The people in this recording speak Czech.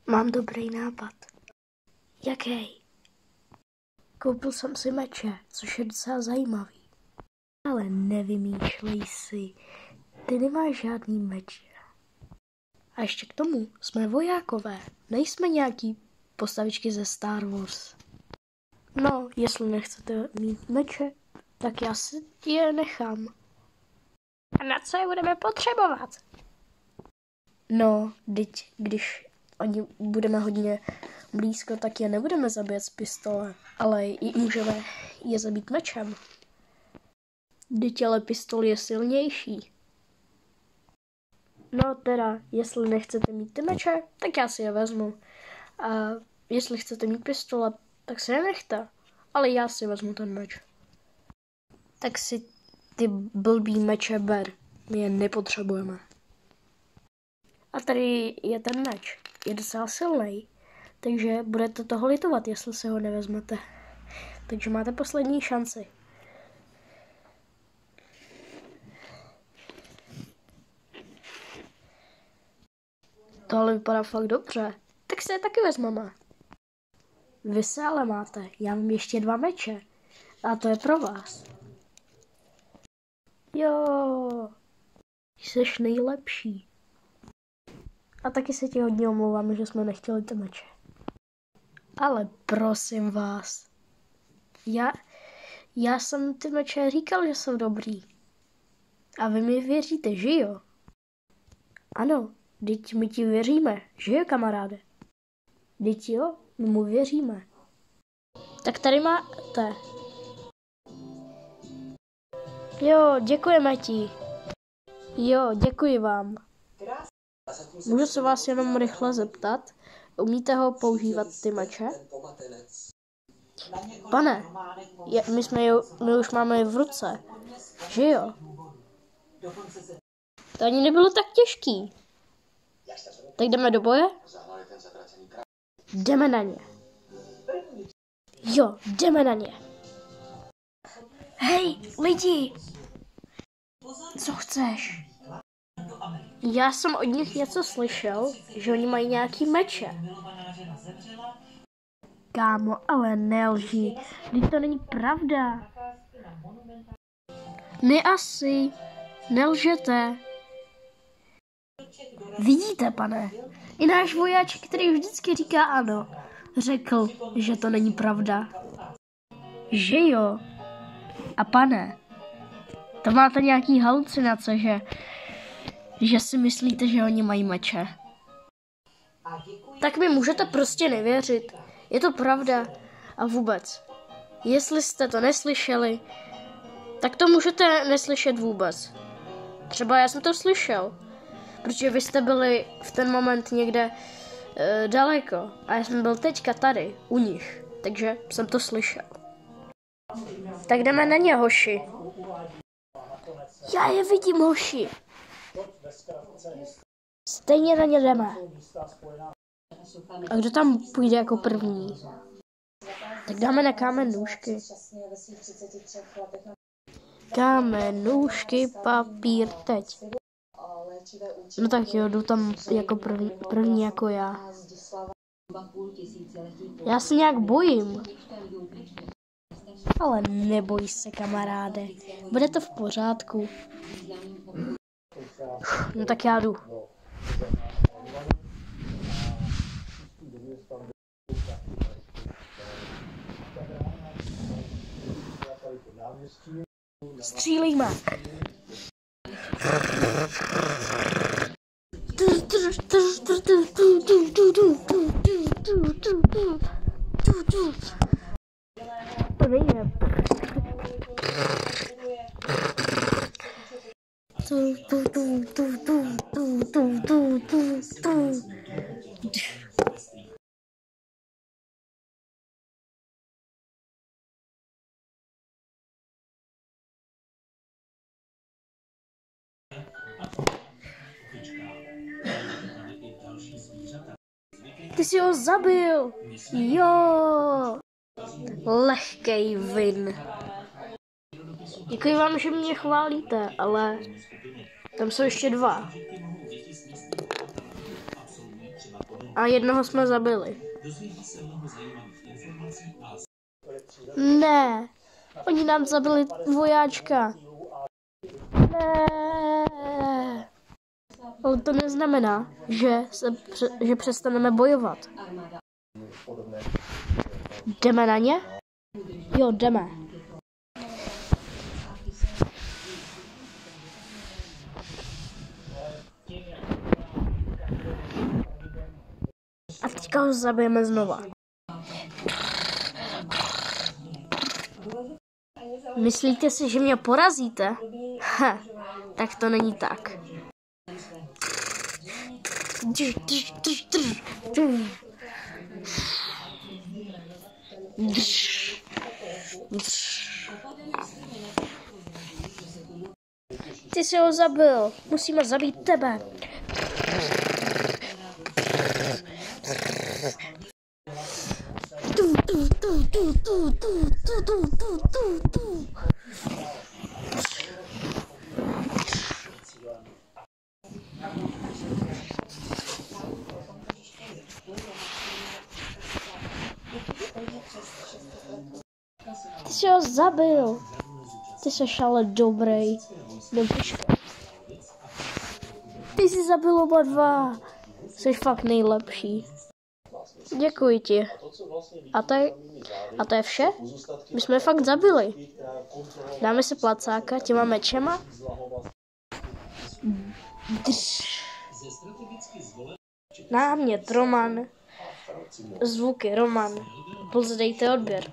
Mám dobrý nápad. Jaký? Koupil jsem si meče, což je docela zajímavý. Ale nevymýšlej si, ty nemáš žádný meče. A ještě k tomu jsme vojákové, nejsme nějaký postavičky ze Star Wars. No, jestli nechcete mít meče, tak já si je nechám. A na co je budeme potřebovat? No, když oni budeme hodně blízko, tak je nebudeme zabíjet z pistole, ale můžeme je zabít mečem. Vždyť ale pistol je silnější. No teda, jestli nechcete mít ty meče, tak já si je vezmu. A jestli chcete mít pistole, tak si je nechte. Ale já si vezmu ten meč. Tak si ty blbý meče ber. My je nepotřebujeme. A tady je ten meč. Je docela silný. Takže budete toho litovat, jestli si ho nevezmete. Takže máte poslední šanci. Tohle vypadá fakt dobře. Tak si je taky vezmeme. Vy se ale máte. Já mám ještě 2 meče. A to je pro vás. Jo. Jseš nejlepší. A taky se ti hodně omlouvám, že jsme nechtěli ty meče. Ale prosím vás. Já jsem ty meče říkal, že jsou dobrý. A vy mi věříte, že jo? Ano, vždyť my ti věříme, že jo, kamaráde? Vždyť jo, my mu věříme. Tak tady máte. Jo, děkujeme ti. Jo, děkuji vám. Můžu se vás jenom rychle zeptat? Umíte ho používat ty meče? Pane, my už máme je v ruce. Že jo? To ani nebylo tak těžký. Tak jdeme do boje? Jdeme na ně. Jo, jdeme na ně. Hej, lidi! Co chceš? Já jsem od nich něco slyšel, že oni mají nějaký meče. Kámo, ale nelži. Vždyť to není pravda. Ne asi. Nelžete. Vidíte, pane? I náš vojáček, který vždycky říká ano, řekl, že to není pravda. Že jo? A pane, to máte nějaký halucinace, že si myslíte, že oni mají meče. Tak mi můžete prostě nevěřit. Je to pravda. A vůbec. Jestli jste to neslyšeli, tak to můžete neslyšet vůbec. Třeba já jsem to slyšel. Protože vy jste byli v ten moment někde daleko. A já jsem byl teďka tady, u nich. Takže jsem to slyšel. Tak jdeme na ně, hoši. Já je vidím, hoši. Stejně na ně jdeme. A kdo tam půjde jako první? Tak dáme na kámen nůžky. Kámen, nůžky, papír, teď. No tak jo, jdu tam jako první jako já. Já se nějak bojím. Ale neboj se, kamaráde. Bude to v pořádku. No tak já jdu. Střílejme. To nejde. Ty jsi ho zabil. Jo. Lehkej vin. Děkuji vám, že mě chválíte, ale tam jsou ještě 2. A jednoho jsme zabili. Ne, oni nám zabili vojáčka. Ne. Ale to neznamená, že přestaneme bojovat. Jdeme na ně? Jo, jdeme. A teďka ho zabijeme znova. Myslíte si, že mě porazíte? Tak to není tak. Ty jsi ho zabil. Musíme zabít tebe. Ty jsi ho zabil. Ty jsi ale dobrý. Ty jsi zabil oba dva. Jsi fakt nejlepší. Děkuji ti. A to je vše? My jsme fakt zabili. Dáme si placáka těma mečema. Námět Roman. Zvuky Roman. Dejte odběr.